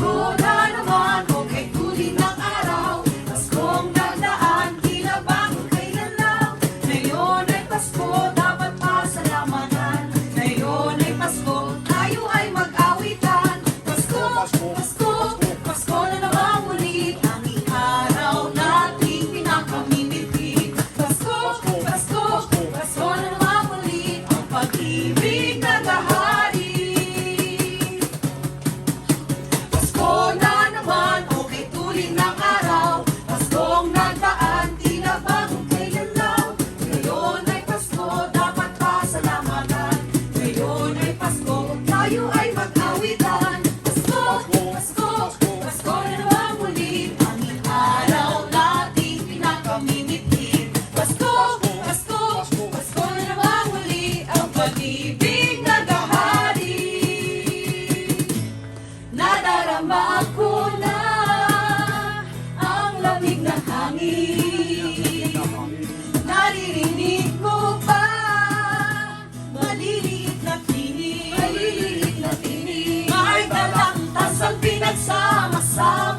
Pasko na naman, okay tuloy ng araw. Paskong nagdaan, tila bang kailan lang. Ngayon ay Pasko, dapat pasalamatan. Ngayon ay Pasko, tayo ay mag-awitan. Pasko, Pasko, Pasko na naman ulit. Ang araw nating pinakamimitig. Pasko, Pasko, Pasko na naman ulit. Ang pag-ibig naghahari. Pasko na naman, okay tuloy ng araw. Paskong nagdaan, tila bang kailan lang. Ngayon ay Pasko, dapat pasalamatan. Ngayon ay Pasko, tayo ay mag-awitan. Pasko, Pasko, Pasko na naman ulit. Ang araw nating pinakamimitig. Pasko, Pasko, Pasko na naman ulit. Ang pag-ibig naghahari. Nadarama ko na ang lamig ng hangin. Naririnig mo ba maliliit na tinig? May dalang tasang pinagsama-sama.